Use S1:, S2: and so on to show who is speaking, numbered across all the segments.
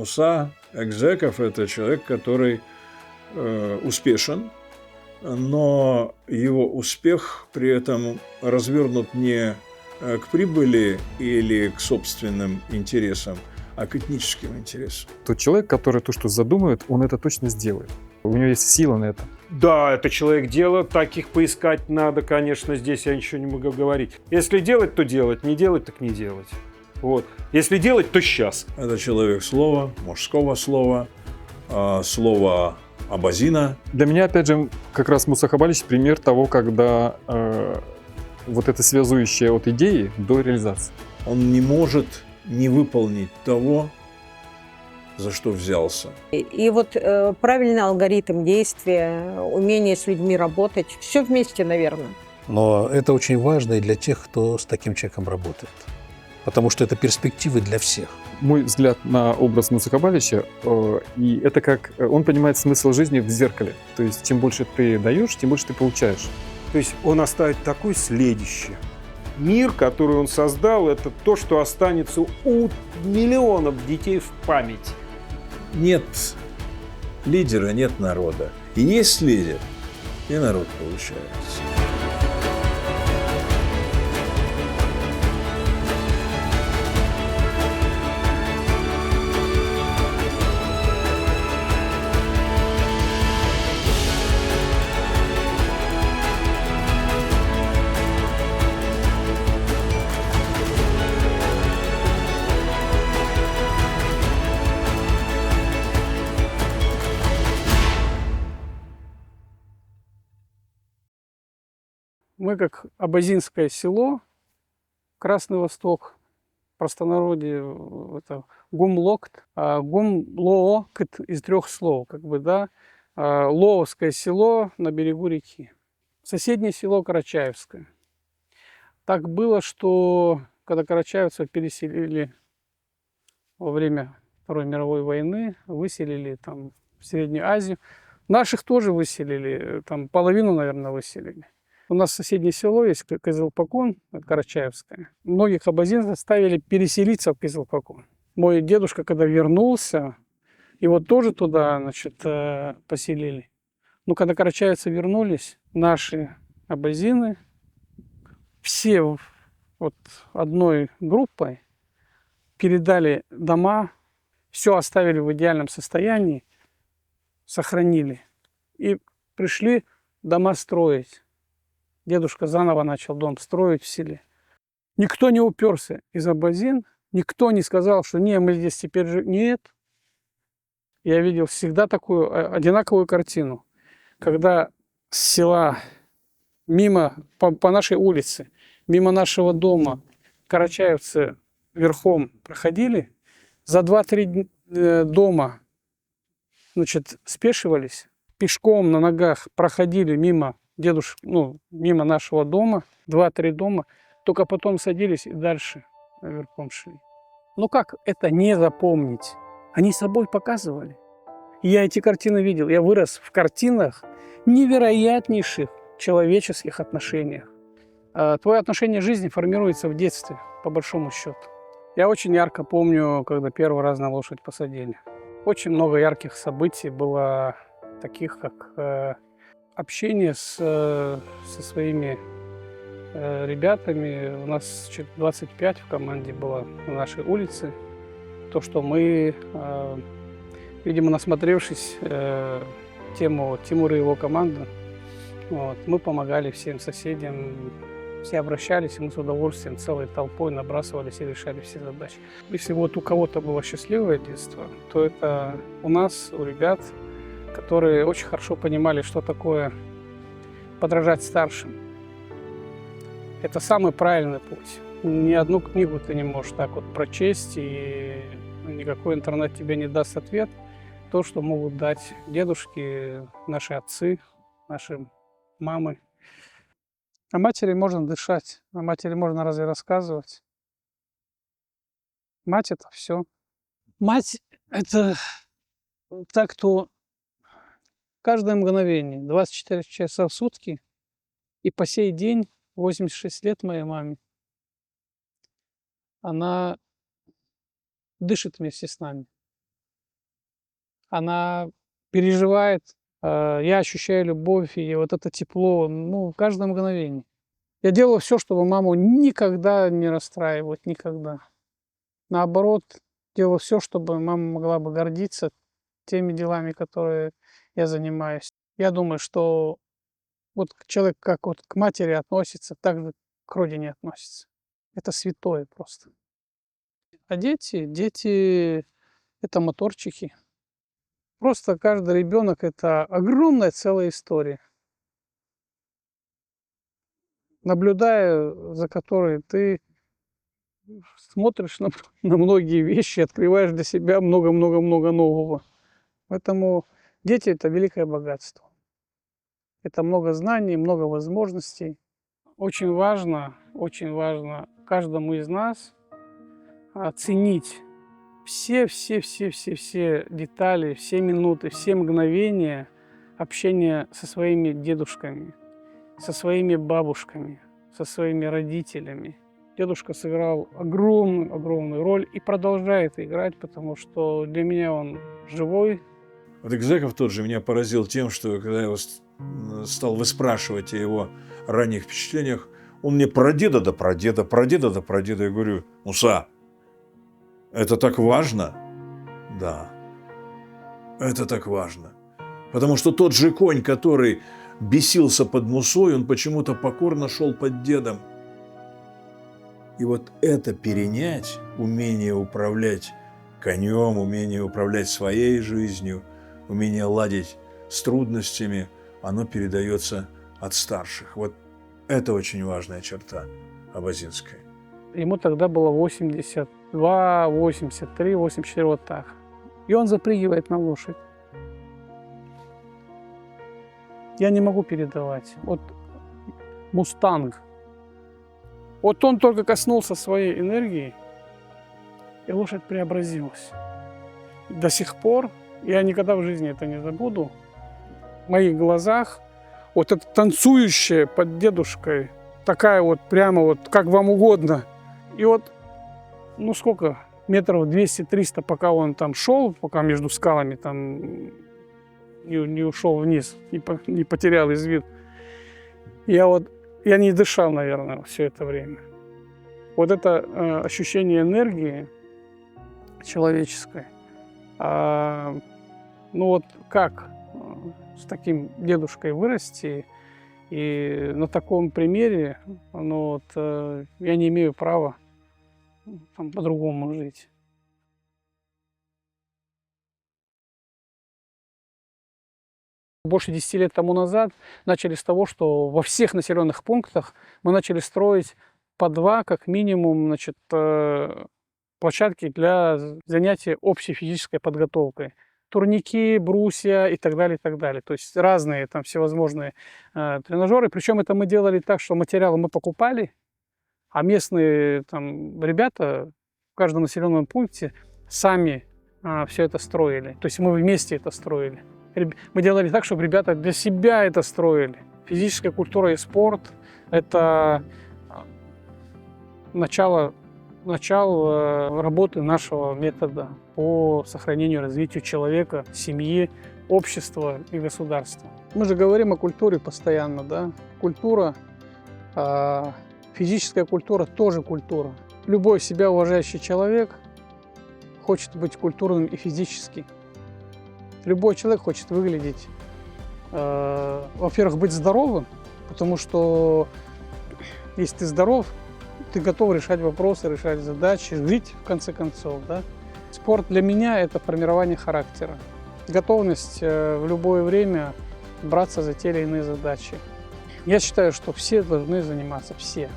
S1: Муса Экзеков – это человек, который успешен, но его успех при этом развернут не к прибыли или к собственным интересам, а к этническим интересам.
S2: Тот человек, который то, что задумает, он это точно сделает. У него есть сила на это.
S3: Да, это человек дела, таких поискать надо, конечно, здесь я ничего не могу говорить. Если делать, то делать, не делать, так не делать. Вот. Если делать, то сейчас.
S1: Это человек слова, мужского слова, слова Абазина.
S2: Для меня, опять же, как раз Муса Хабалич пример того, когда вот это связующее от идеи до реализации.
S1: Он не может не выполнить того, за что взялся.
S4: И вот правильный алгоритм действия, умение с людьми работать, все вместе, наверное.
S5: Но это очень важно и для тех, кто с таким человеком работает. Потому что это перспективы для всех.
S2: Мой взгляд на образ Мусы Хабалича, и это как он понимает смысл жизни в зеркале. То есть, чем больше ты даешь, тем больше ты получаешь.
S3: То есть он оставит такое следующее. Мир, который он создал, это то, что останется у миллионов детей в память.
S1: Нет лидера, нет народа. И есть лидер, и народ получается.
S6: Мы как абазинское село, Красный Восток, в простонародье это Гумлокт, Гумлоокт из 3 слов, как бы, да, Лоовское село на берегу реки. Соседнее село Карачаевское. Так было, что когда карачаевцев переселили во время Второй мировой войны, выселили там в Среднюю Азию, наших тоже выселили, там половину, наверное, выселили. У нас соседнее село есть, Кызылпакун, Карачаевское. Многих абазин заставили переселиться в Кызылпакун. Мой дедушка, когда вернулся, его тоже туда, значит, поселили. Но когда карачаевцы вернулись, наши абазины, все вот одной группой передали дома, все оставили в идеальном состоянии, сохранили. И пришли дома строить. Дедушка заново начал дом строить в селе. Никто не уперся из абазин, никто не сказал, что не, мы здесь теперь живем. Нет. Я видел всегда такую одинаковую картину. Когда с села мимо, по нашей улице, мимо нашего дома карачаевцы верхом проходили, за 2-3 дома, значит, спешивались, пешком на ногах проходили мимо дедушки, мимо нашего дома, 2-3 дома, только потом садились и дальше верхом шли. Ну как это не запомнить? Они собой показывали. Я эти картины видел. Я вырос в картинах невероятнейших человеческих отношениях. Твое отношение к жизни формируется в детстве, по большому счету. Я очень ярко помню, когда первый раз на лошадь посадили. Очень много ярких событий было, таких как общение со своими ребятами. У нас человек 25 в команде было на нашей улице. То, что мы, видимо, насмотревшись тему Тимура и его команды, мы помогали всем соседям, все обращались, и мы с удовольствием целой толпой набрасывались и решали все задачи. Если вот у кого-то было счастливое детство, то это у нас, у ребят, которые очень хорошо понимали, что такое подражать старшим. Это самый правильный путь. Ни одну книгу ты не можешь так вот прочесть, и никакой интернет тебе не даст ответ. То, что могут дать дедушки, наши отцы, наши мамы. О матери можно дышать, о матери можно разве рассказывать. Мать – это все. Мать – это так, кто каждое мгновение, 24 часа в сутки, и по сей день, 86 лет моей маме, она дышит вместе с нами. она переживает. Я ощущаю любовь и вот это тепло, ну, в каждое мгновение. Я делаю все, чтобы маму никогда не расстраивать, никогда. Наоборот, делаю все, чтобы мама могла бы гордиться теми делами, которые я занимаюсь. Я думаю, что вот человек как вот к матери относится, так же к родине относится. Это святое просто. А дети это моторчики. Просто каждый ребенок это огромная целая история, наблюдая за которой ты смотришь на многие вещи, открываешь для себя много-много-много нового. Поэтому дети это великое богатство. Это много знаний, много возможностей. Очень важно каждому из нас оценить все детали, все минуты, все мгновения общения со своими дедушками, со своими бабушками, со своими родителями. Дедушка сыграл огромную роль и продолжает играть, потому что для меня он живой.
S1: Вот Экзеков тот же меня поразил тем, что когда я стал выспрашивать о его ранних впечатлениях, он мне про деда да про деда, про деда да про деда. Я говорю: Муса, это так важно? Да, это так важно. Потому что тот же конь, который бесился под Мусой, он почему-то покорно шел под дедом. И вот это перенять, умение управлять конем, умение управлять своей жизнью, умение ладить с трудностями, оно передается от старших. Вот это очень важная черта Абазинской.
S6: Ему тогда было 82, 83, 84, вот так. И он запрыгивает на лошадь. Я не могу передавать. Вот мустанг. Вот он только коснулся своей энергии, и лошадь преобразилась. До сих пор я никогда в жизни это не забуду. В моих глазах вот это танцующая под дедушкой, такая вот прямо вот как вам угодно. И вот, ну сколько, метров 200-300, пока он там шел, пока между скалами там не ушел вниз, не потерял из виду. Я не дышал, наверное, все это время. Вот это ощущение энергии человеческой, ну вот как с таким дедушкой вырасти, и на таком примере, ну вот, я не имею права там по-другому жить. Больше 10 лет тому назад начали с того, что во всех населенных пунктах мы начали строить по 2, как минимум, значит, площадки для занятия общей физической подготовкой. Турники, брусья и так далее, и так далее. То есть разные там всевозможные тренажеры. Причем это мы делали так, что материалы мы покупали, а местные там ребята в каждом населенном пункте сами все это строили. То есть мы вместе это строили. Мы делали так, чтобы ребята для себя это строили. Физическая культура и спорт – это начало работы нашего метода по сохранению и развитию человека, семьи, общества и государства. Мы же говорим о культуре постоянно, да? Культура, физическая культура тоже культура. Любой себя уважающий человек хочет быть культурным и физически. Любой человек хочет выглядеть, во-первых, быть здоровым, потому что если ты здоров, ты готов решать вопросы, решать задачи, жить в конце концов. Да? Спорт для меня – это формирование характера, готовность в любое время браться за те или иные задачи. Я считаю, что все должны заниматься, все.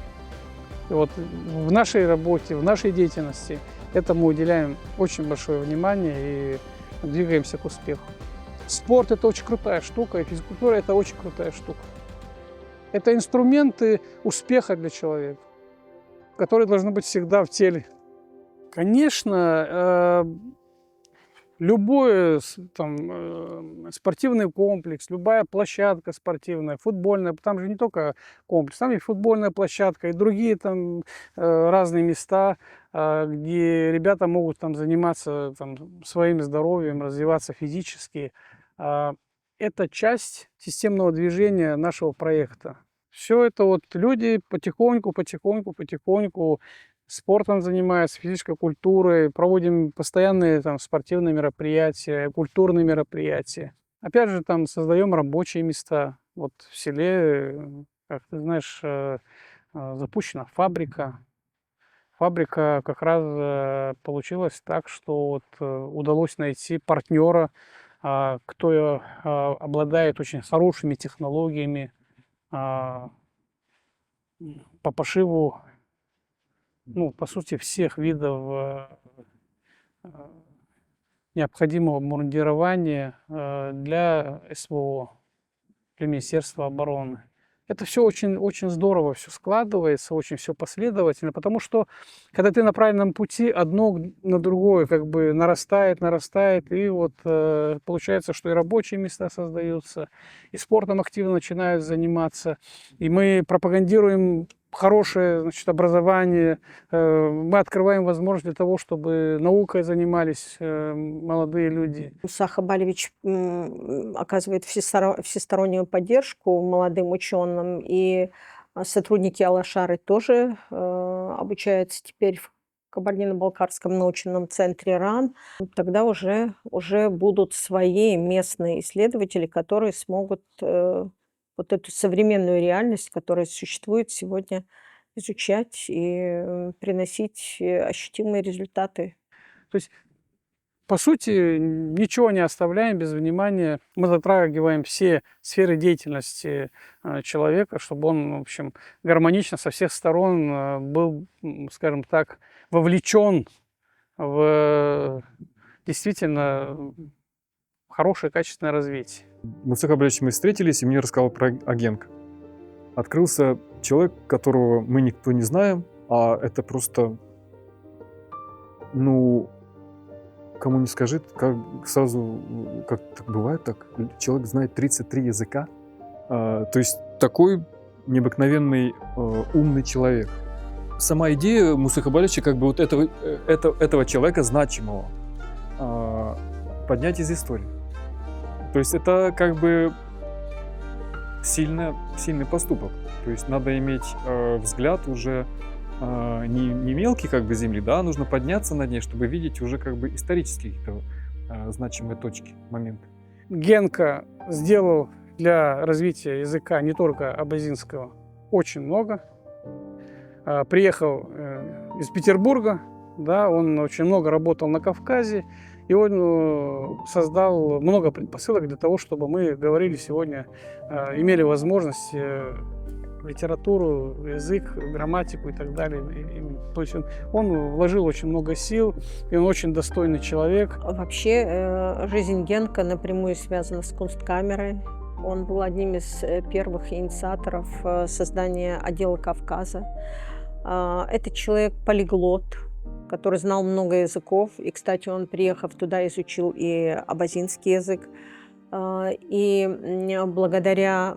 S6: И вот в нашей работе, в нашей деятельности этому уделяем очень большое внимание и двигаемся к успеху. Спорт – это очень крутая штука, и физкультура – это очень крутая штука. Это инструменты успеха для человека, которые должны быть всегда в теле. Конечно, Любой спортивный комплекс, любая площадка спортивная, футбольная, там же не только комплекс, там и футбольная площадка, и другие там разные места, где ребята могут там заниматься своим здоровьем, развиваться физически. Это часть системного движения нашего проекта. Все это вот люди потихоньку спортом занимаются, физической культурой, проводим постоянные спортивные мероприятия, культурные мероприятия. Опять же, там создаем рабочие места. Вот в селе, как ты знаешь, запущена фабрика. Фабрика как раз получилась так, что вот удалось найти партнера, кто обладает очень хорошими технологиями по пошиву, по сути, всех видов необходимого обмундирования для СВО, для Министерства обороны. Это все очень, очень здорово все складывается, очень все последовательно, потому что, когда ты на правильном пути, одно на другое как бы нарастает, и вот получается, что и рабочие места создаются, и спортом активно начинают заниматься, и мы пропагандируем хорошее, образование, мы открываем возможность для того, чтобы наукой занимались молодые люди.
S4: Муса Хабалевич оказывает всестороннюю поддержку молодым ученым, и сотрудники Алашары тоже обучаются теперь в Кабардино-Балкарском научном центре РАН. Тогда уже будут свои местные исследователи, которые смогут вот эту современную реальность, которая существует сегодня, изучать и приносить ощутимые результаты.
S6: То есть, по сути, ничего не оставляем без внимания. Мы затрагиваем все сферы деятельности человека, чтобы он, в общем, гармонично со всех сторон был, скажем так, вовлечен в действительно хорошее, качественное развитие.
S2: Муса Хабалевич, мы встретились, и мне рассказал про Агенка. Открылся человек, которого мы никто не знаем, а это просто, кому не скажи, как сразу, как так бывает, так человек знает 33 языка. То есть такой необыкновенный умный человек. Сама идея Мусы Хабалевича, как бы вот этого человека значимого поднять из истории. То есть это как бы сильный поступок. То есть надо иметь взгляд уже не мелкий как бы земли, да, нужно подняться над ней, чтобы видеть уже как бы исторические какие-то значимые точки, моменты.
S6: Генка сделал для развития языка не только абазинского очень много. Приехал из Петербурга, да, он очень много работал на Кавказе, и он создал много предпосылок для того, чтобы мы говорили сегодня, имели возможность литературу, язык, грамматику и так далее. То есть он вложил очень много сил, и он очень достойный человек.
S4: Вообще, жизнь Генка напрямую связана с Кунсткамерой. Он был одним из первых инициаторов создания отдела Кавказа. Это человек-полиглот, который знал много языков. И, кстати, он, приехав туда, изучил и абазинский язык. И благодаря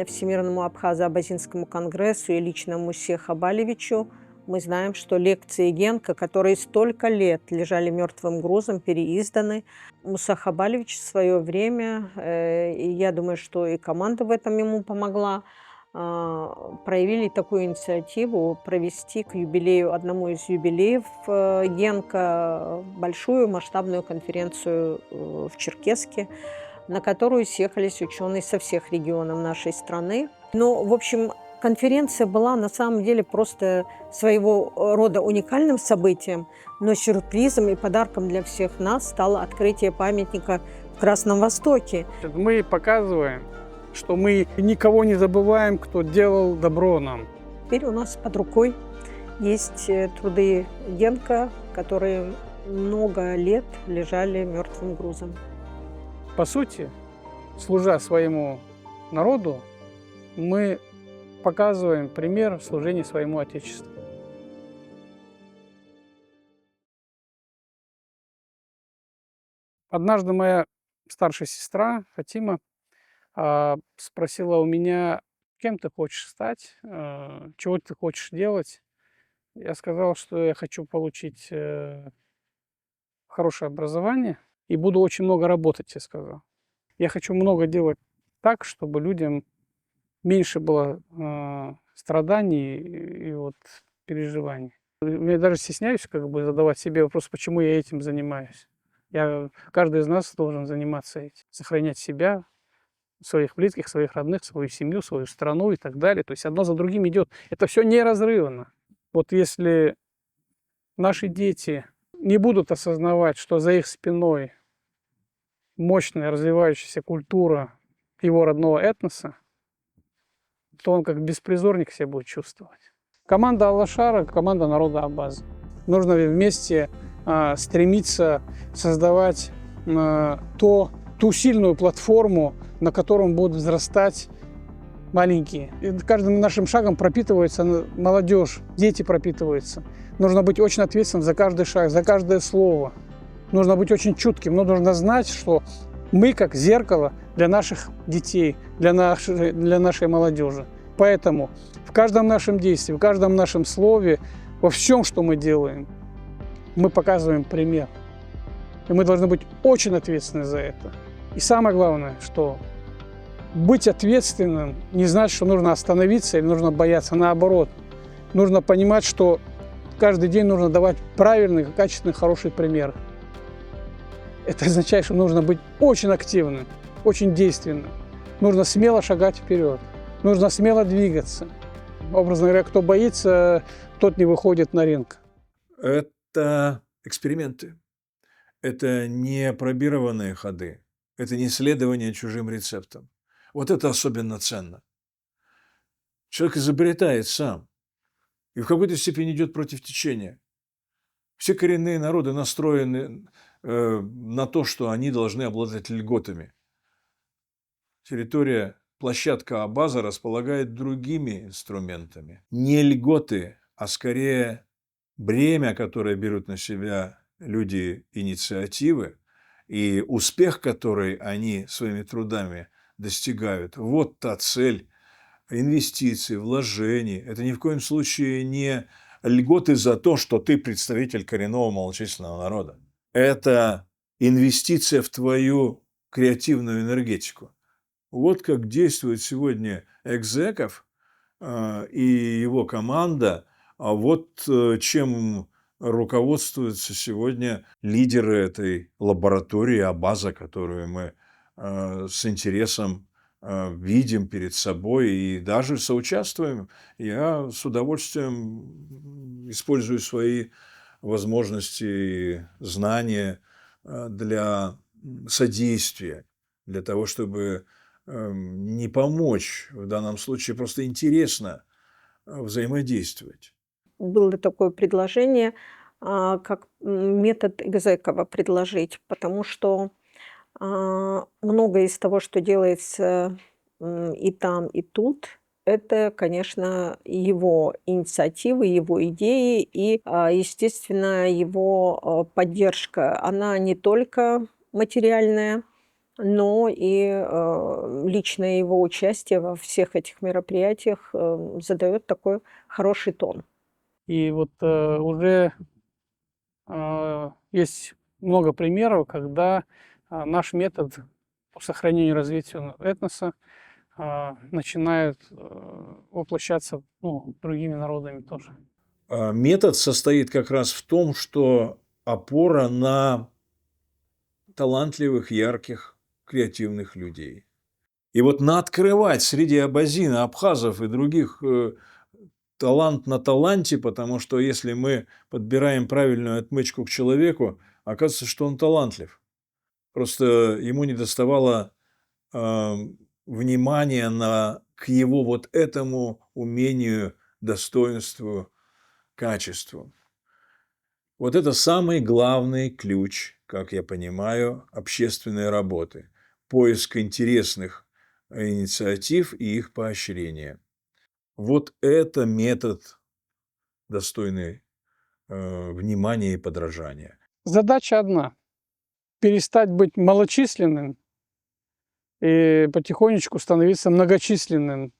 S4: Всемирному Абхазо-Абазинскому конгрессу и лично Мусе Хабалевичу мы знаем, что лекции Генка, которые столько лет лежали мертвым грузом, переизданы. Муса Хабалевич в свое время, и я думаю, что и команда в этом ему помогла, проявили такую инициативу провести к юбилею, одному из юбилеев Генка, большую масштабную конференцию в Черкесске, на которую съехались ученые со всех регионов нашей страны. Но, в общем, конференция была на самом деле просто своего рода уникальным событием, но сюрпризом и подарком для всех нас стало открытие памятника в Красном Востоке.
S6: Мы показываем, что мы никого не забываем, кто делал добро нам.
S4: Теперь у нас под рукой есть труды Генка, которые много лет лежали мертвым грузом.
S6: По сути, служа своему народу, мы показываем пример служения своему Отечеству. Однажды моя старшая сестра Фатима спросила у меня, кем ты хочешь стать, чего ты хочешь делать. Я сказал, что я хочу получить хорошее образование и буду очень много работать, я сказал. Я хочу много делать так, чтобы людям меньше было страданий и вот переживаний. Я даже стесняюсь как бы задавать себе вопрос, почему я этим занимаюсь. Каждый из нас должен заниматься этим, сохранять себя, своих близких, своих родных, свою семью, свою страну и так далее. То есть одно за другим идет. Это все неразрывно. Вот если наши дети не будут осознавать, что за их спиной мощная развивающаяся культура его родного этноса, то он как беспризорник себя будет чувствовать. Команда Аллашара, команда народа Абаза. Нужно вместе стремиться создавать ту сильную платформу, на котором будут взрастать маленькие. И каждым нашим шагом пропитывается молодежь, дети пропитываются. Нужно быть очень ответственным за каждый шаг, за каждое слово. Нужно быть очень чутким, но нужно знать, что мы как зеркало для наших детей, для нашей молодежи. Поэтому в каждом нашем действии, в каждом нашем слове, во всем, что мы делаем, мы показываем пример. И мы должны быть очень ответственны за это. И самое главное, что быть ответственным не значит, что нужно остановиться или нужно бояться. Наоборот, нужно понимать, что каждый день нужно давать правильный, качественный, хороший пример. Это означает, что нужно быть очень активным, очень действенным. Нужно смело шагать вперед. Нужно смело двигаться. Образно говоря, кто боится, тот не выходит на ринг.
S1: Это эксперименты. Это не пробированные ходы. Это не следование чужим рецептам. Вот это особенно ценно. Человек изобретает сам. И в какой-то степени идет против течения. Все коренные народы настроены на то, что они должны обладать льготами. Площадка Абаза располагает другими инструментами. Не льготы, а скорее бремя, которое берут на себя люди инициативы, и успех, который они своими трудами достигают. Вот та цель инвестиций, вложений. Это ни в коем случае не льготы за то, что ты представитель коренного малочисленного народа. Это инвестиция в твою креативную энергетику. Вот как действует сегодня Экзеков и его команда, а вот чем руководствуются сегодня лидеры этой лаборатории Абаза, которую мы с интересом видим перед собой и даже соучаствуем. Я с удовольствием использую свои возможности и знания для содействия, для того, чтобы не помочь, в данном случае просто интересно взаимодействовать.
S4: Было такое предложение, как метод Экзекова предложить, потому что многое из того, что делается и там, и тут, это, конечно, его инициативы, его идеи и, естественно, его поддержка. Она не только материальная, но и личное его участие во всех этих мероприятиях задает такой хороший тон.
S6: И вот уже есть много примеров, когда наш метод по сохранению и развитию этноса начинает воплощаться другими народами тоже.
S1: Метод состоит как раз в том, что опора на талантливых, ярких, креативных людей. И вот наоткрывать среди абазина, абхазов и других талант на таланте, потому что если мы подбираем правильную отмычку к человеку, оказывается, что он талантлив. Просто ему не доставало внимания к его вот этому умению, достоинству, качеству. Вот это самый главный ключ, как я понимаю, общественной работы. Поиск интересных инициатив и их поощрение. Вот это метод, достойный внимания и подражания.
S6: Задача одна перестать быть малочисленным и потихонечку становиться многочисленным.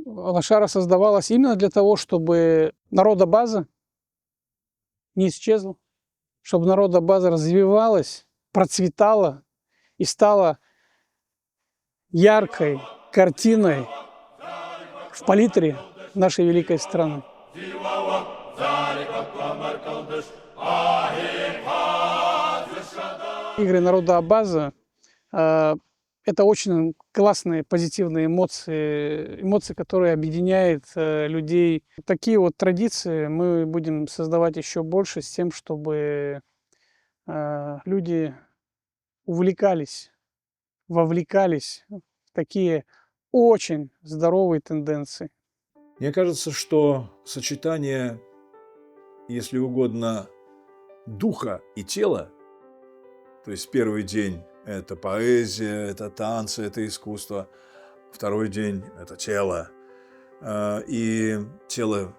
S6: Лошара создавалась именно для того, чтобы народобаза не исчезла, чтобы народобаза развивалась, процветала и стала яркой картиной в палитре нашей великой страны. Игры народа-абаза это очень классные, позитивные эмоции, которые объединяют людей. Такие вот традиции мы будем создавать еще больше с тем, чтобы люди увлекались, вовлекались в такие очень здоровые тенденции.
S1: Мне кажется, что сочетание, если угодно, духа и тела, то есть первый день – это поэзия, это танцы, это искусство, второй день – это тело, и тело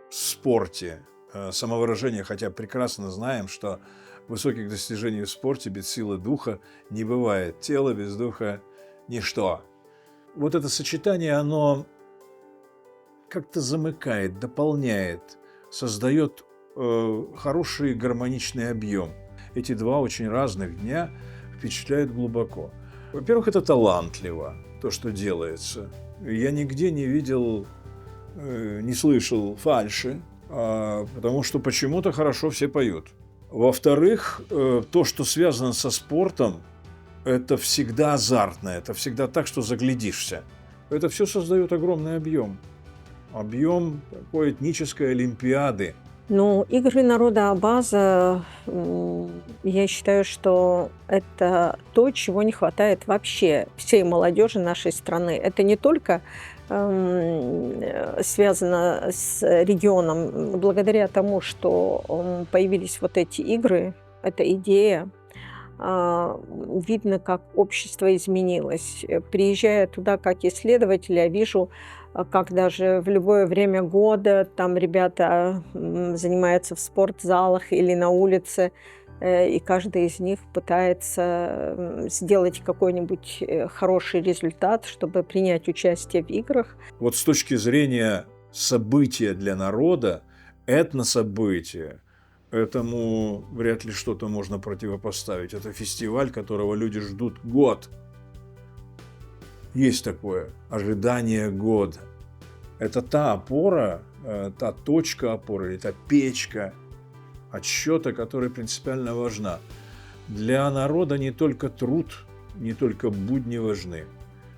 S1: в спорте, самовыражение, хотя прекрасно знаем, что высоких достижений в спорте без силы духа не бывает. Тело без духа – ничто. Вот это сочетание, оно как-то замыкает, дополняет, создает хороший гармоничный объем. Эти два очень разных дня впечатляют глубоко. Во-первых, это талантливо, то, что делается. Я нигде не видел, не слышал фальши, потому что почему-то хорошо все поют. Во-вторых, то, что связано со спортом, это всегда азартно, это всегда так, что заглядишься. Это все создает огромный объем. Объем такой этнической олимпиады.
S4: Ну, игры народа-абаза, я считаю, что это то, чего не хватает вообще всей молодежи нашей страны. Это не только связано с регионом. Благодаря тому, что появились вот эти игры, эта идея, видно, как общество изменилось. Приезжая туда как исследователь, я вижу, как даже в любое время года там ребята занимаются в спортзалах или на улице, и каждый из них пытается сделать какой-нибудь хороший результат, чтобы принять участие в играх.
S1: Вот с точки зрения события для народа, этнособытия, этому вряд ли что-то можно противопоставить. Это фестиваль, которого люди ждут год. Есть такое ожидание года. Это та опора, та точка опоры, или та печка отсчета, которая принципиально важна. Для народа не только труд, не только будни важны.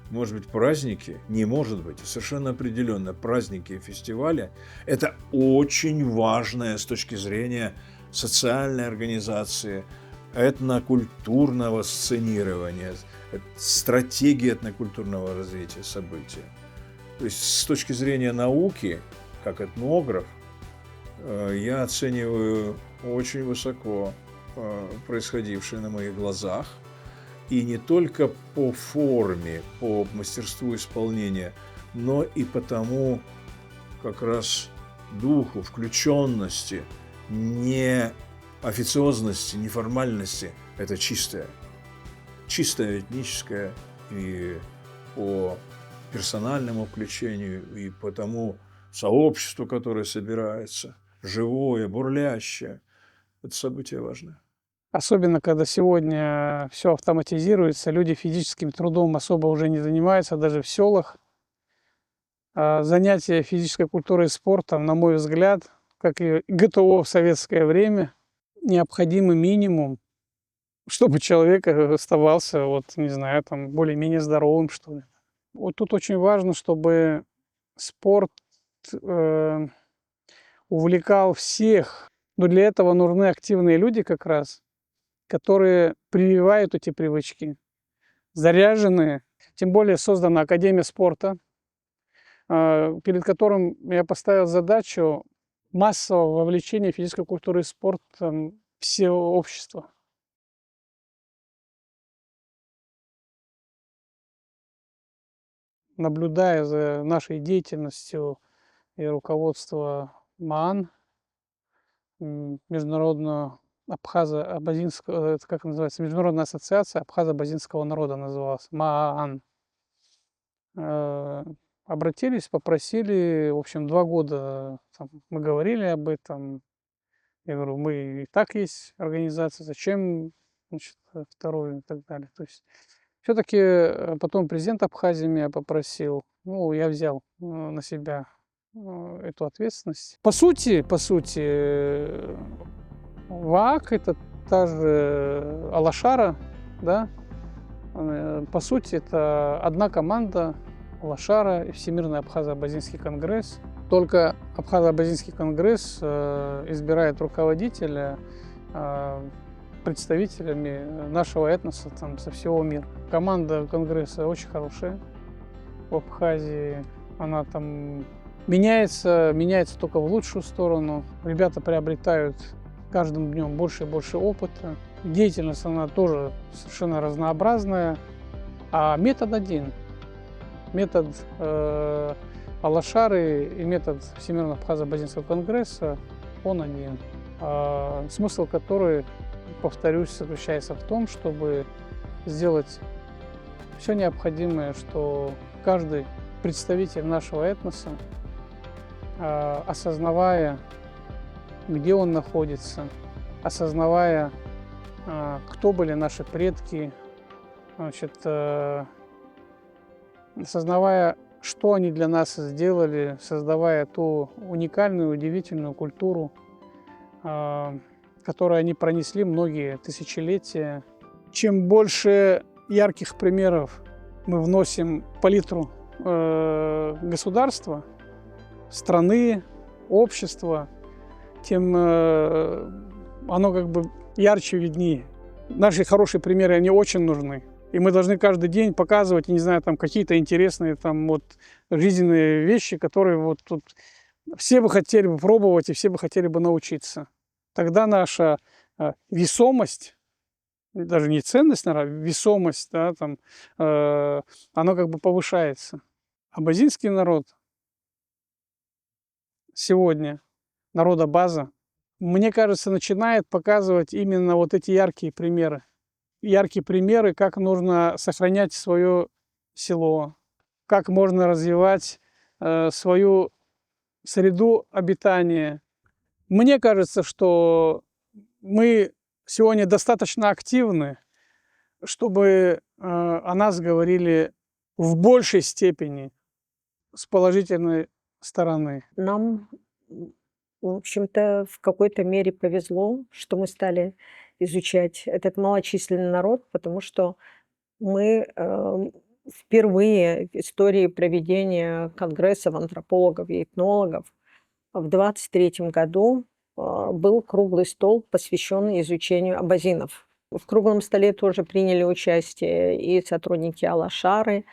S1: Может быть, праздники, не может быть, совершенно определенно, праздники и фестивали – это очень важное с точки зрения социальной организации, этнокультурного сценирования, стратегии этнокультурного развития событий. То есть с точки зрения науки, как этнограф, я оцениваю очень высоко происходившее на моих глазах. И не только по форме, по мастерству исполнения, но и по тому как раз духу, включенности, не официозности, неформальности. Это чистое этническое и по персональному включению, и по тому сообществу, которое собирается, живое, бурлящее. Это событие важное.
S6: Особенно, когда сегодня все автоматизируется, люди физическим трудом особо уже не занимаются, даже в селах. Занятия физической культурой и спортом, на мой взгляд, как и ГТО в советское время, необходимый минимум, чтобы человек оставался, там, более-менее здоровым, что ли. Вот тут очень важно, чтобы спорт увлекал всех, но для этого нужны активные люди как раз, которые прививают эти привычки, заряженные. Тем более создана Академия спорта, перед которым я поставил задачу массового вовлечения физической культуры и спорта всего общества. Наблюдая за нашей деятельностью и руководство МААН, Международного Абхазо-абазинского, это как называется, Международная ассоциация абхазо-абазинского народа называлась, МААН. Обратились, попросили, в общем, 2 года там, мы говорили об этом. Я говорю, мы и так есть организация, зачем, значит, вторую и так далее. То есть все-таки потом президент Абхазии меня попросил, ну, я взял на себя эту ответственность. По сути, ВААК — это та же Алашара, да? По сути, это одна команда Алашара и Всемирный Абхазо-Абазинский конгресс. Только Абхазо-Абазинский конгресс избирает руководителя представителями нашего этноса там, со всего мира. Команда конгресса очень хорошая в Абхазии. Она там меняется только в лучшую сторону. Ребята приобретают каждым днем больше и больше опыта. Деятельность она тоже совершенно разнообразная. А метод один. Метод Алашары и метод Всемирного Абхазо-Абазинского конгресса, он один. Смысл который, повторюсь, заключается в том, чтобы сделать все необходимое, что каждый представитель нашего этноса, осознавая, где он находится, осознавая, кто были наши предки, значит, осознавая, что они для нас сделали, создавая ту уникальную, удивительную культуру, которую они пронесли многие тысячелетия. Чем больше ярких примеров мы вносим в палитру государства, страны, общества, тем оно как бы ярче виднее. Наши хорошие примеры, они очень нужны. И мы должны каждый день показывать, не знаю, там какие-то интересные там вот жизненные вещи, которые вот тут все бы хотели бы пробовать и все бы хотели бы научиться. Тогда наша весомость, даже не ценность, наверное, весомость, да, там, она как бы повышается. Абазинский народ сегодня, народа база, мне кажется, начинает показывать именно вот эти яркие примеры. Яркие примеры, как нужно сохранять свое село, как можно развивать свою среду обитания. Мне кажется, что мы сегодня достаточно активны, чтобы о нас говорили в большей степени с положительной стороны.
S4: Нам, в общем-то, в какой-то мере повезло, что мы стали изучать этот малочисленный народ, потому что мы впервые в истории проведения конгрессов антропологов и этнологов в 23 году был круглый стол, посвященный изучению абазинов. В круглом столе тоже приняли участие и сотрудники Алашары,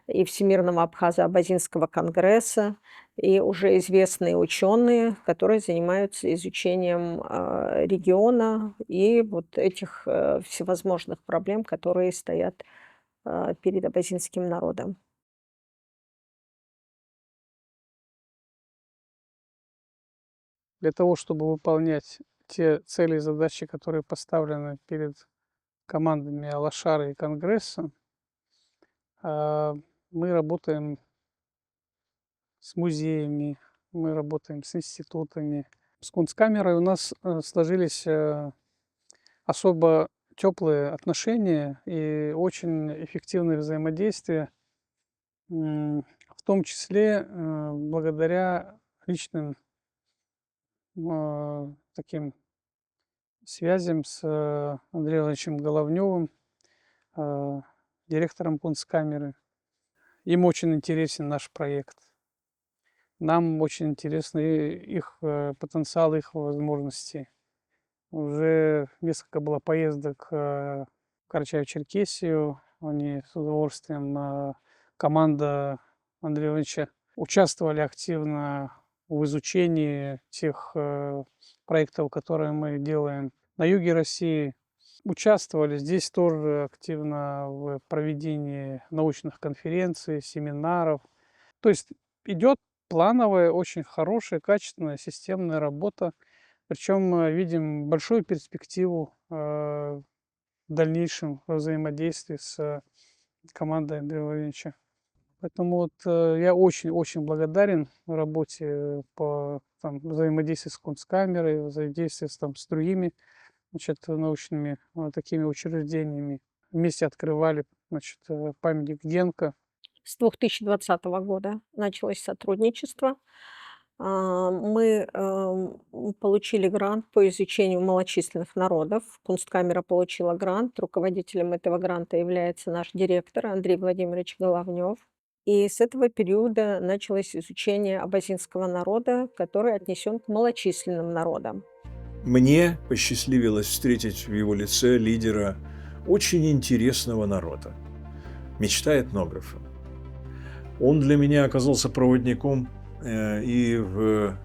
S4: и Всемирного Абхазо-Абазинского конгресса, и уже известные ученые, которые занимаются изучением региона и вот этих всевозможных проблем, которые стоят перед абазинским народом.
S6: Для того, чтобы выполнять те цели и задачи, которые поставлены перед командами Алашары и Конгресса, мы работаем с музеями, мы работаем с институтами. С Кунсткамерой у нас сложились особо теплые отношения и очень эффективное взаимодействие, в том числе благодаря личным таким связям с Андреем Владимировичем Головневым, директором Кунсткамеры. Им очень интересен наш проект. Нам очень интересны их потенциал, их возможности. Уже несколько было поездок в Карачаево-Черкесию. Они с удовольствием, команда Андрея Владимировича, участвовали активно в изучении тех проектов, которые мы делаем на юге России. Участвовали здесь тоже активно в проведении научных конференций, семинаров. То есть идет плановая, очень хорошая, качественная, системная работа Причем видим большую перспективу в дальнейшем взаимодействии с командой Андрея Владимировича. Поэтому вот я очень-очень благодарен работе по взаимодействию с Кунсткамерой, взаимодействию с другими научными такими учреждениями. Вместе открывали памятник Генка.
S4: С 2020 года началось сотрудничество. Мы получили грант по изучению малочисленных народов. Кунсткамера получила грант. Руководителем этого гранта является наш директор Андрей Владимирович Головнев. И с этого периода началось изучение абазинского народа, который отнесен к малочисленным народам.
S1: Мне посчастливилось встретить в его лице лидера очень интересного народа – мечта этнографа. Он для меня оказался проводником и в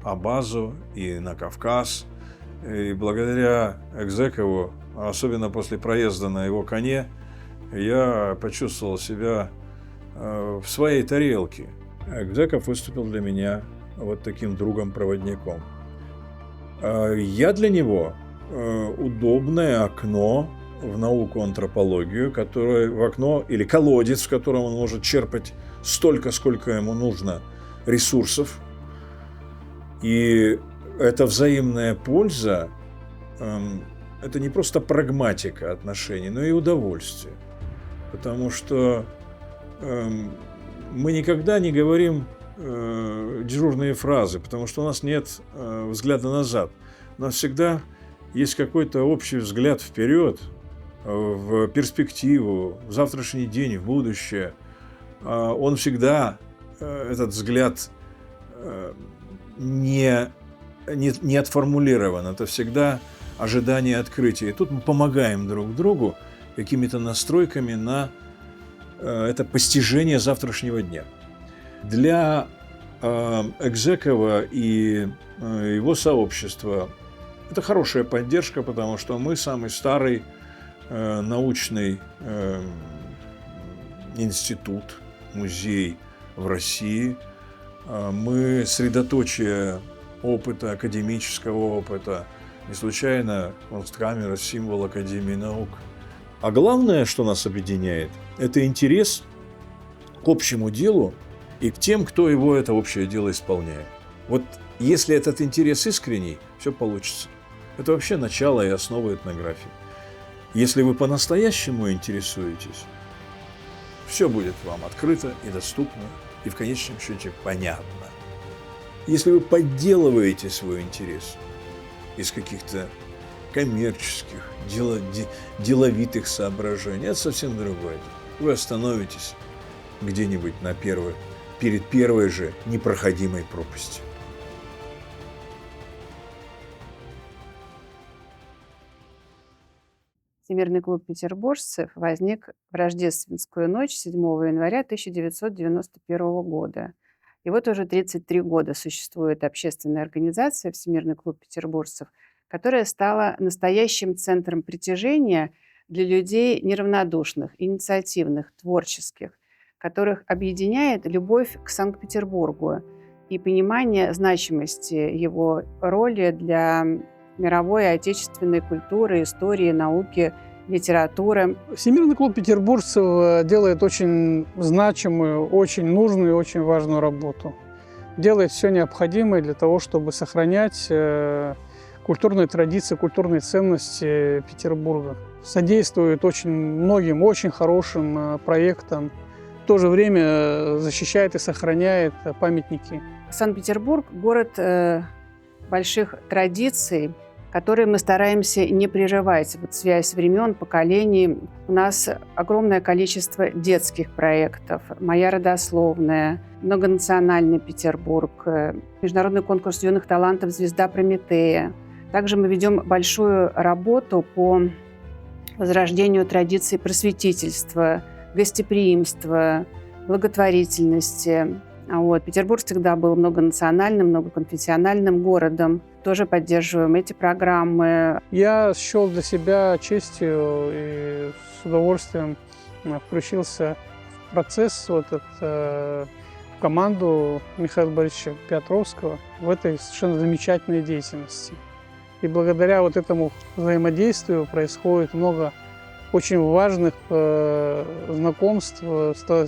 S1: Абазу, и на Кавказ. И благодаря Экзекову, особенно после проезда на его коне, я почувствовал себя в своей тарелке. Экзеков выступил для меня вот таким другом-проводником. Я для него удобное окно в науку антропологию, которое в окно или колодец, в котором он может черпать столько, сколько ему нужно ресурсов. И эта взаимная польза – это не просто прагматика отношений, но и удовольствие. Потому что мы никогда не говорим дежурные фразы, потому что у нас нет взгляда назад. У нас всегда есть какой-то общий взгляд вперед, в перспективу, в завтрашний день, в будущее. Он всегда, этот взгляд, не отформулирован. Это всегда ожидание открытия. И тут мы помогаем друг другу какими-то настройками на это постижение завтрашнего дня. Для Экзекова и его сообщества это хорошая поддержка, потому что мы самый старый научный институт, музей в России. Мы средоточие опыта, академического опыта. Не случайно Кунсткамера – символ Академии наук. А главное, что нас объединяет, это интерес к общему делу и к тем, кто его это общее дело исполняет. Вот если этот интерес искренний, все получится. Это вообще начало и основа этнографии. Если вы по-настоящему интересуетесь, все будет вам открыто и доступно, и в конечном счете понятно. Если вы подделываете свой интерес из каких-то коммерческих, деловитых соображений, это совсем другое. Вы остановитесь где-нибудь перед первой же непроходимой пропастью.
S7: Всемирный клуб петербуржцев возник в рождественскую ночь 7 января 1991 года. И вот уже 33 года существует общественная организация «Всемирный клуб петербуржцев», которая стала настоящим центром притяжения для людей неравнодушных, инициативных, творческих, которых объединяет любовь к Санкт-Петербургу и понимание значимости его роли для мировой и отечественной культуры, истории, науки, литературы.
S6: Всемирный клуб петербуржцев делает очень значимую, очень нужную и очень важную работу. Делает все необходимое для того, чтобы сохранять культурные традиции, культурные ценности Петербурга. Содействует очень многим очень хорошим проектам. В то же время защищает и сохраняет памятники.
S7: Санкт-Петербург – город больших традиций, которые мы стараемся не прерывать. Вот связь времен, поколений. У нас огромное количество детских проектов. «Моя родословная», многонациональный Петербург, международный конкурс юных талантов «Звезда Прометея». Также мы ведем большую работу по возрождению традиций просветительства, гостеприимства, благотворительности. Петербург всегда был многонациональным, многоконфессиональным городом. Тоже поддерживаем эти программы.
S6: Я счел для себя честью и с удовольствием включился в процесс команду Михаила Борисовича Петровского в этой совершенно замечательной деятельности. И благодаря вот этому взаимодействию происходит много очень важных знакомств,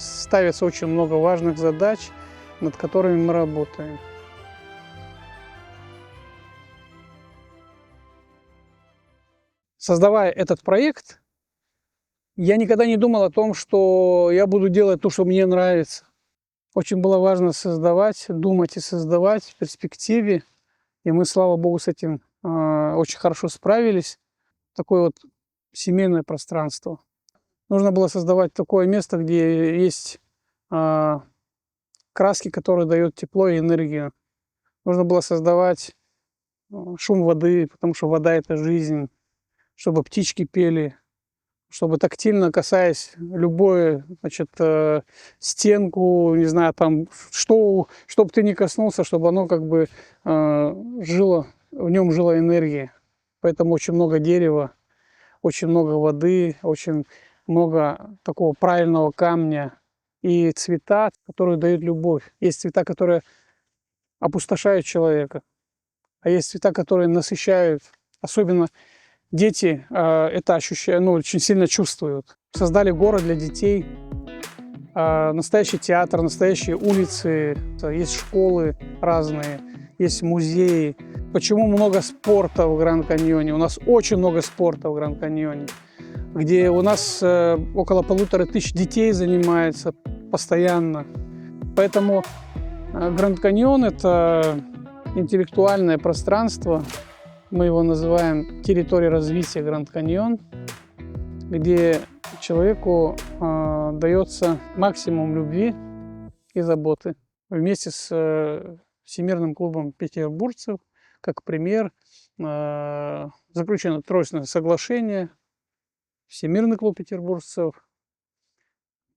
S6: ставится очень много важных задач, над которыми мы работаем. Создавая этот проект, я никогда не думал о том, что я буду делать то, что мне нравится. Очень было важно создавать, думать и создавать в перспективе. И мы, слава богу, с этим очень хорошо справились. Такое вот семейное пространство. Нужно было создавать такое место, где есть краски, которые дают тепло и энергию. Нужно было создавать шум воды, потому что вода – это жизнь. Чтобы птички пели, чтобы тактильно, касаясь любой, значит, стенку, не знаю, там, чтобы ты не коснулся, чтобы оно как бы жило, в нем жила энергия. Поэтому очень много дерева, очень много воды, очень много такого правильного камня и цвета, которые дают любовь. Есть цвета, которые опустошают человека, а есть цвета, которые насыщают, особенно дети это ощущают, очень сильно чувствуют. Создали город для детей, настоящий театр, настоящие улицы, есть школы разные, есть музеи. Почему много спорта в Гранд-Каньоне? У нас очень много спорта в Гранд-Каньоне, где у нас около 1500 детей занимается постоянно. Поэтому Гранд-Каньон – это интеллектуальное пространство. Мы его называем территория развития Гранд-Каньон, где человеку дается максимум любви и заботы. Вместе с Всемирным клубом петербуржцев, как пример, заключено тройственное соглашение. Всемирный клуб петербуржцев,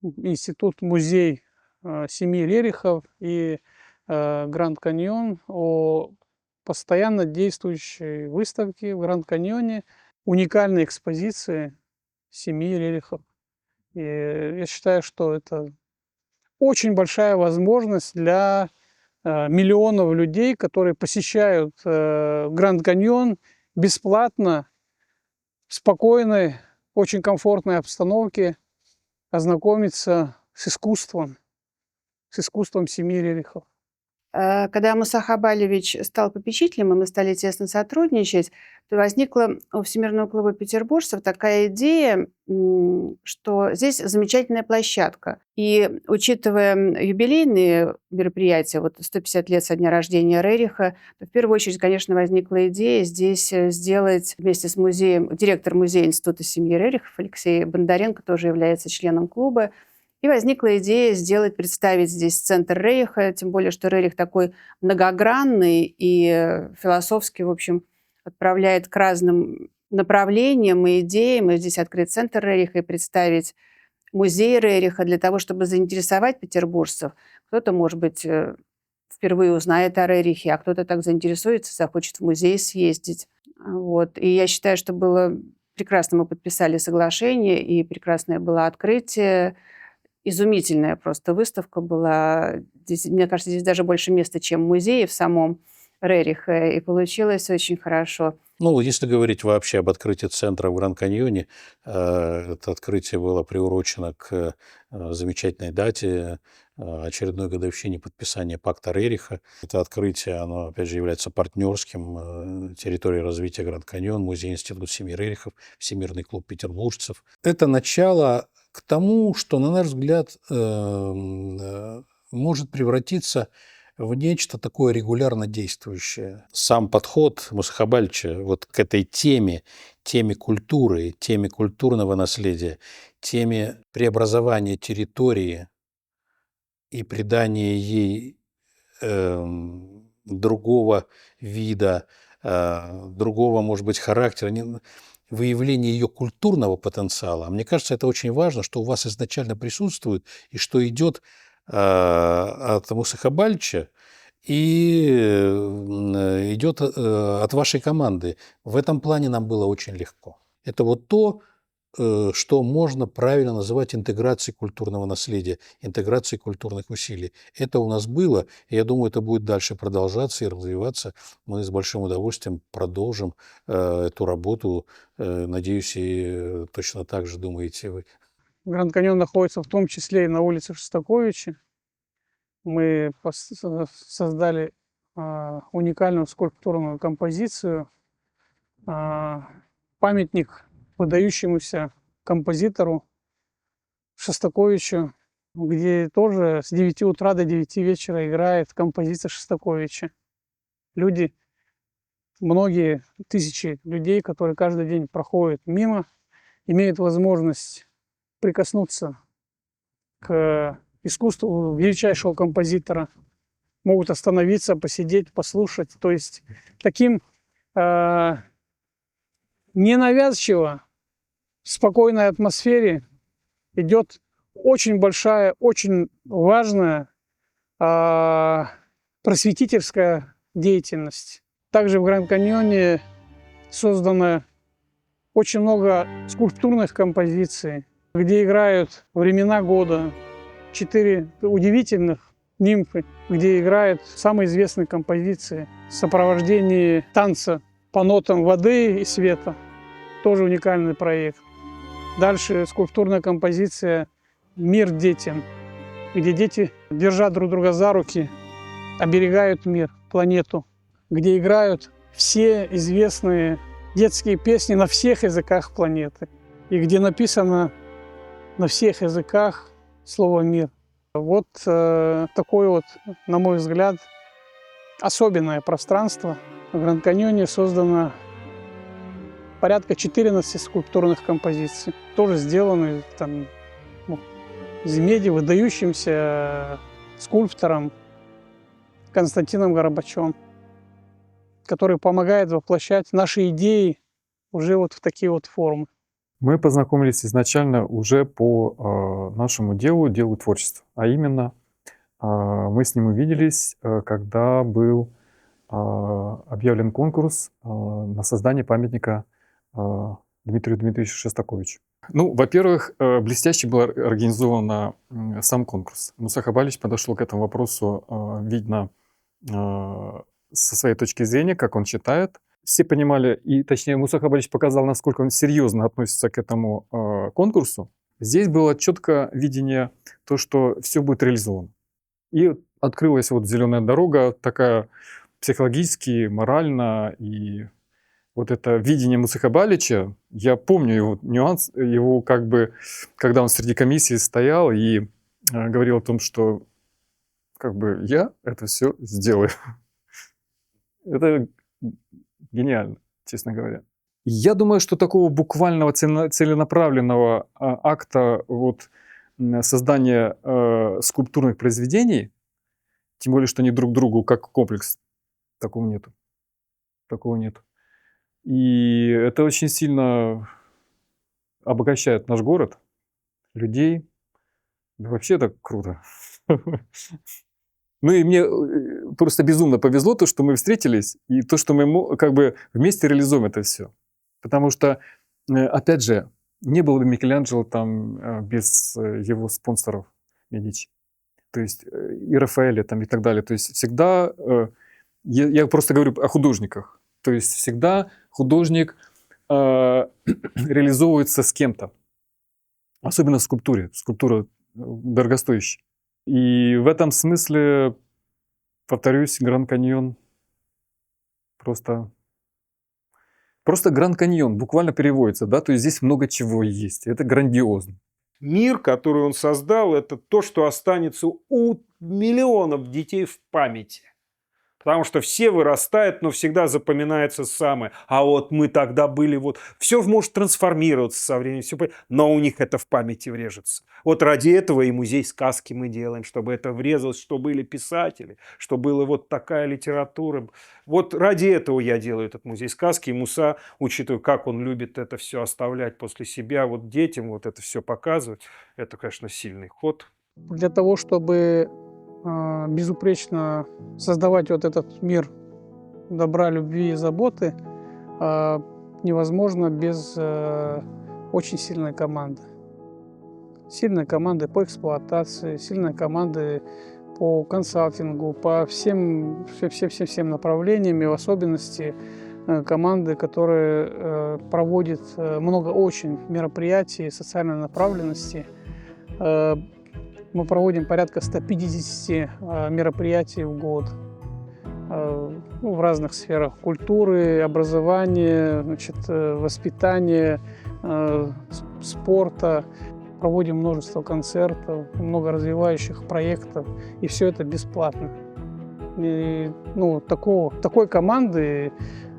S6: институт, музей семьи Рерихов и Гранд-Каньон о постоянно действующей выставке в Гранд-Каньоне, уникальной экспозиции семьи Рерихов. И я считаю, что это очень большая возможность для миллионов людей, которые посещают Гранд-Каньон бесплатно, в спокойной, очень комфортной обстановке, ознакомиться с искусством семьи Рерихов.
S7: Когда Муса Хабалевич стал попечителем, и мы стали тесно сотрудничать, то возникла у Всемирного клуба петербуржцев такая идея, что здесь замечательная площадка. И учитывая юбилейные мероприятия, вот 150 лет со дня рождения Рериха, то в первую очередь, конечно, возникла идея здесь сделать вместе с музеем, директор музея Института семьи Рерихов Алексей Бондаренко тоже является членом клуба. И возникла идея представить здесь центр Рериха, тем более, что Рерих такой многогранный и философски, в общем, отправляет к разным направлениям и идеям. И здесь открыть центр Рериха и представить музей Рериха для того, чтобы заинтересовать петербуржцев. Кто-то, может быть, впервые узнает о Рерихе, а кто-то так заинтересуется, захочет в музей съездить. Вот. И я считаю, что было прекрасно, мы подписали соглашение, и прекрасное было открытие. Изумительная просто выставка была. Здесь, мне кажется, здесь даже больше места, чем в музее в самом Рериха, и получилось очень хорошо.
S5: Ну, если говорить вообще об открытии центра в Гранд-Каньоне, это открытие было приурочено к замечательной дате, очередной годовщине подписания пакта Рериха. Это открытие, оно, опять же, является партнерским территорией развития Гранд-Каньон, музей Институт семьи Рерихов, Всемирный клуб петербуржцев. Это начало к тому, что, на наш взгляд, может превратиться в нечто такое регулярно действующее. Сам подход Мусы Хабалевича вот к этой теме культуры, теме культурного наследия, теме преобразования территории и придания ей другого вида, другого, может быть, характера, выявление ее культурного потенциала. Мне кажется, это очень важно, что у вас изначально присутствует и что идет от Мусы Хабалевича и идет от вашей команды. В этом плане нам было очень легко. Это вот то, что можно правильно называть интеграцией культурного наследия, интеграцией культурных усилий. Это у нас было, и я думаю, это будет дальше продолжаться и развиваться. Мы с большим удовольствием продолжим эту работу. Надеюсь, и точно так же думаете вы.
S6: Гранд Каньон находится в том числе и на улице Шостаковича. Мы создали уникальную скульптурную композицию, памятник выдающемуся композитору Шостаковичу, где тоже с 9 утра до 9 вечера играет композиция Шостаковича. Люди, многие тысячи людей, которые каждый день проходят мимо, имеют возможность прикоснуться к искусству величайшего композитора, могут остановиться, посидеть, послушать. То есть таким ненавязчиво, в спокойной атмосфере идет очень большая, очень важная просветительская деятельность. Также в Гранд Каньоне создано очень много скульптурных композиций, где играют времена года, 4 удивительных нимфы, где играют самые известные композиции в сопровождении танца по нотам воды и света. Тоже уникальный проект. Дальше скульптурная композиция «Мир детям», где дети, держа друг друга за руки, оберегают мир, планету, где играют все известные детские песни на всех языках планеты, и где написано на всех языках слово «мир». Вот такое вот, на мой взгляд, особенное пространство. В Гранд Каньоне создано порядка 14 скульптурных композиций, тоже сделаны там, из меди выдающимся скульптором Константином Горбачевым, который помогает воплощать наши идеи уже вот в такие вот формы.
S2: Мы познакомились изначально уже по нашему делу творчества. А именно, мы с ним увиделись, когда был объявлен конкурс на создание памятника Дмитрию Дмитриевичу Шостаковичу. Ну, во-первых, блестяще был организован сам конкурс. Муса Хабалич подошел к этому вопросу, видно, со своей точки зрения, как он считает. Все понимали, и точнее Муса Хабалич показал, насколько он серьезно относится к этому конкурсу. Здесь было четкое видение, то, что все будет реализовано. И открылась вот зеленая дорога, такая психологически, морально, и вот это видение Мусы Хабалича, я помню его нюанс, его как бы, когда он среди комиссии стоял и говорил о том, что как бы я это все сделаю. Это гениально, честно говоря. Я думаю, что такого буквального целенаправленного акта вот, создания скульптурных произведений, тем более, что они друг другу как комплекс, такого нету. Такого нету. И это очень сильно обогащает наш город, людей. Да вообще это круто. Ну и мне просто безумно повезло то, что мы встретились, и то, что мы как бы вместе реализуем это все. Потому что, опять же, не было бы Микеланджело там без его спонсоров Медичи. То есть и Рафаэля там и так далее. То есть всегда, я просто говорю о художниках. То есть всегда художник реализовывается с кем-то. Особенно в скульптуре. Скульптура дорогостоящая. И в этом смысле, повторюсь, Гранд Каньон просто Гранд Каньон буквально переводится, да, то есть здесь много чего есть, это грандиозно.
S3: Мир, который он создал, это то, что останется у миллионов детей в памяти. Потому что все вырастают, но всегда запоминается самое. А вот мы тогда были вот... Все может трансформироваться со временем, все, но у них это в памяти врежется. Вот ради этого и музей сказки мы делаем, чтобы это врезалось, что были писатели, что была вот такая литература. Вот ради этого я делаю этот музей сказки. И Муса, учитывая, как он любит это все оставлять после себя, вот детям вот это все показывать, это, конечно, сильный ход.
S6: Для того, чтобы безупречно создавать вот этот мир добра, любви и заботы, невозможно без очень сильная команда. Сильная команда по эксплуатации, сильная команда по консалтингу, по всем направлениям, и в особенности команды, которые проводят много очень мероприятий социальной направленности. Мы проводим порядка 150 мероприятий в год в разных сферах культуры, образования, воспитания, спорта. Проводим множество концертов, много развивающих проектов, и все это бесплатно. И, такой команды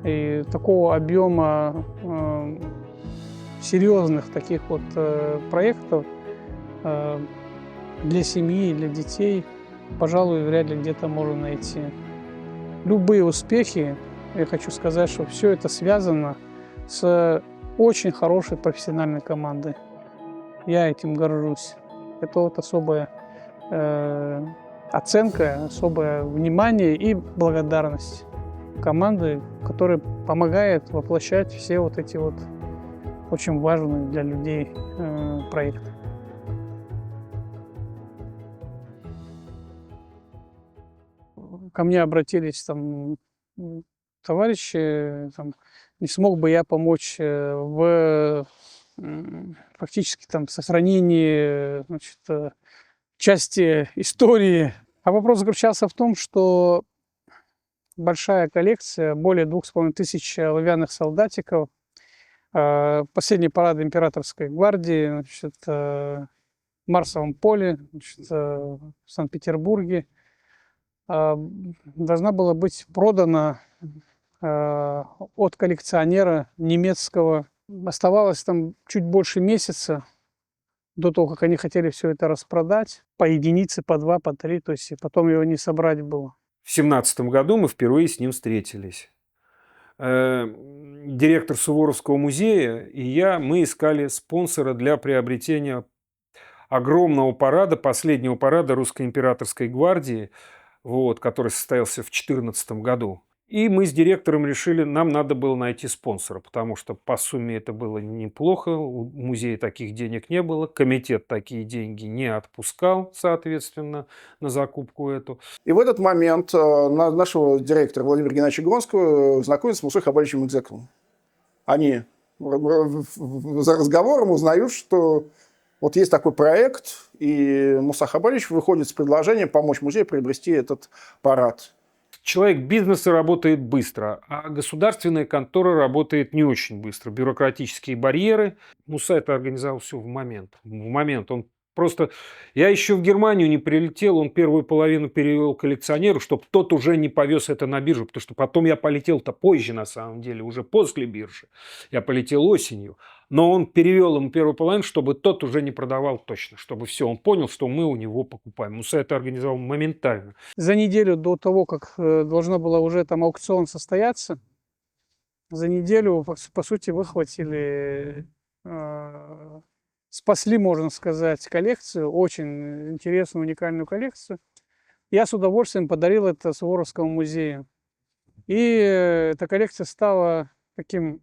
S6: и такого объема серьезных таких вот проектов для семьи, для детей, пожалуй, вряд ли где-то можно найти. Любые успехи, я хочу сказать, что все это связано с очень хорошей профессиональной командой. Я этим горжусь. Это вот особая оценка, особое внимание и благодарность команды, которая помогает воплощать все вот эти вот очень важные для людей проекты. Ко мне обратились там товарищи, не смог бы я помочь в фактически сохранении части истории. А вопрос заключался в том, что большая коллекция, более 2500 оловянных солдатиков, последний парад императорской гвардии в Марсовом поле в Санкт-Петербурге должна была быть продана от коллекционера немецкого. Оставалось там чуть больше месяца до того, как они хотели все это распродать. По единице, по 2, по 3, то есть и потом его не собрать было.
S3: В 2017 году мы впервые с ним встретились. Директор Суворовского музея и я, мы искали спонсора для приобретения огромного парада, последнего парада Русской императорской гвардии, который состоялся в 2014 году. И мы с директором решили, нам надо было найти спонсора, потому что по сумме это было неплохо, у музея таких денег не было, комитет такие деньги не отпускал, соответственно, на закупку эту.
S8: И в этот момент нашего директора Владимира Геннадьевича Гронского знакомится с Мусой Хабаровичем Экзековым. Они за разговором узнают, что вот есть такой проект, и Муса Хабарович выходит с предложением помочь музею приобрести этот парад.
S3: Человек бизнеса работает быстро, а государственная контора работает не очень быстро. Бюрократические барьеры. Муса это организовал все в момент. Он просто... Я еще в Германию не прилетел, он первую половину перевел коллекционеру, чтобы тот уже не повез это на биржу, потому что потом я полетел-то позже, на самом деле, уже после биржи. Я полетел осенью. Но он перевел ему первую половину, чтобы тот уже не продавал точно, чтобы все, он понял, что мы у него покупаем. Муса это организовал моментально.
S6: За неделю до того, как должно было уже там аукцион состояться, за неделю, по сути, выхватили, спасли, можно сказать, коллекцию, очень интересную, уникальную коллекцию. Я с удовольствием подарил это Суворовскому музею. И эта коллекция стала таким,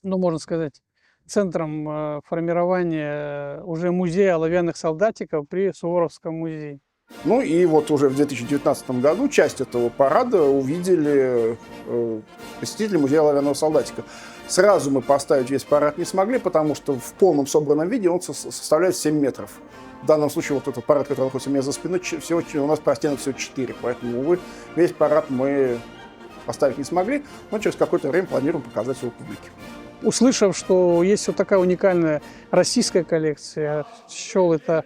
S6: можно сказать, центром формирования уже музея оловянных солдатиков при Суворовском музее.
S8: Ну и вот уже в 2019 году часть этого парада увидели посетители музея оловянного солдатика. Сразу мы поставить весь парад не смогли, потому что в полном собранном виде он составляет 7 метров. В данном случае вот этот парад, который находится у меня за спиной, у нас простенок всего 4, поэтому, увы, весь парад мы поставить не смогли, но через какое-то время планируем показать его публике.
S6: Услышав, что есть вот такая уникальная российская коллекция, я счел это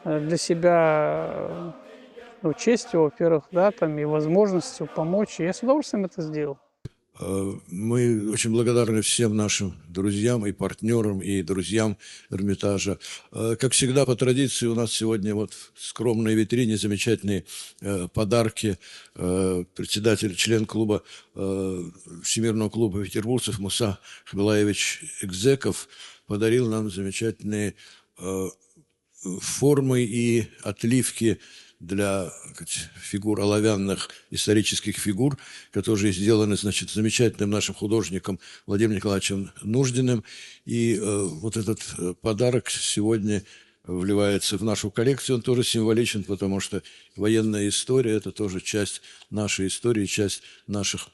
S6: для себя честью, во-первых, и возможностью помочь. И я с удовольствием это сделал.
S9: Мы очень благодарны всем нашим друзьям и партнерам, и друзьям Эрмитажа. Как всегда, по традиции, у нас сегодня в скромной витрине замечательные подарки. Председатель, член клуба, Всемирного клуба петербуржцев Муса Хабилаевич Экзеков подарил нам замечательные формы и отливки для фигур, оловянных исторических фигур, которые сделаны, значит, замечательным нашим художником Владимиром Николаевичем Нуждиным. И вот этот подарок сегодня вливается в нашу коллекцию. Он тоже символичен, потому что военная история – это тоже часть нашей истории, часть наших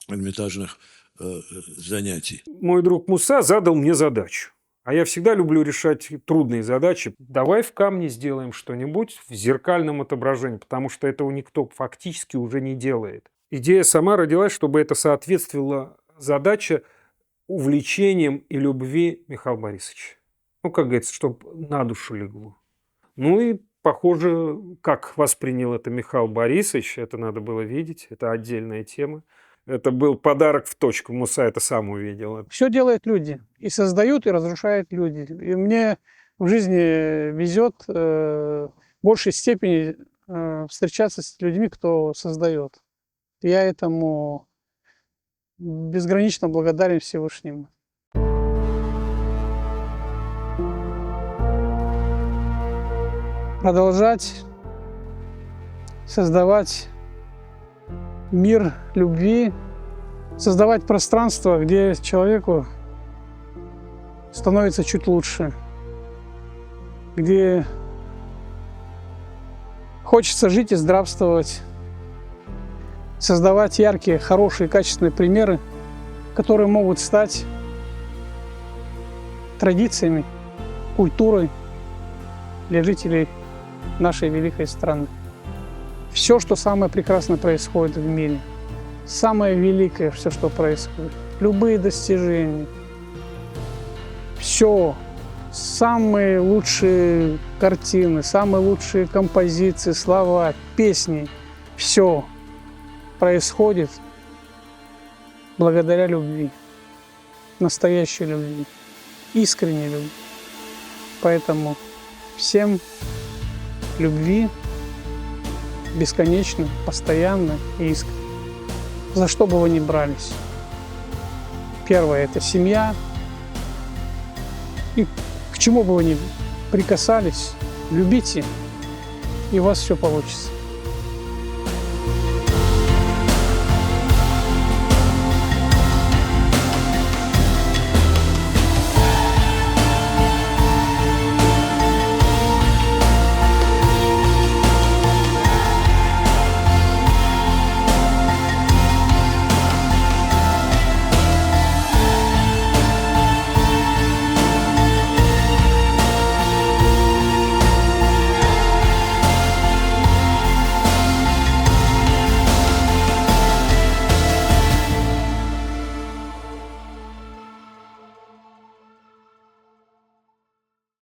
S9: эрмитажных занятий.
S3: Мой друг Муса задал мне задачу. А я всегда люблю решать трудные задачи. Давай в камне сделаем что-нибудь в зеркальном отображении, потому что этого никто фактически уже не делает. Идея сама родилась, чтобы это соответствовало задаче увлечением и любви Михаила Борисовича. Ну, как говорится, чтобы на душу легло. Ну и, похоже, как воспринял это Михаил Борисович, это надо было видеть, это отдельная тема. Это был подарок в точку. Муса это сам увидел.
S6: Все делают люди. И создают, и разрушают люди. И мне в жизни везет в большей степени встречаться с людьми, кто создает. Я этому безгранично благодарен Всевышнему. Продолжать создавать мир любви, создавать пространство, где человеку становится чуть лучше, где хочется жить и здравствовать, создавать яркие, хорошие, качественные примеры, которые могут стать традициями, культурой для жителей нашей великой страны. Все, что самое прекрасное происходит в мире, самое великое, все, что происходит, любые достижения, все, самые лучшие картины, самые лучшие композиции, слова, песни, все происходит благодаря любви, настоящей любви, искренней любви. Поэтому всем любви, бесконечно, постоянно и искренне. За что бы вы ни брались. Первое – это семья. И к чему бы вы ни прикасались, любите, и у вас все получится.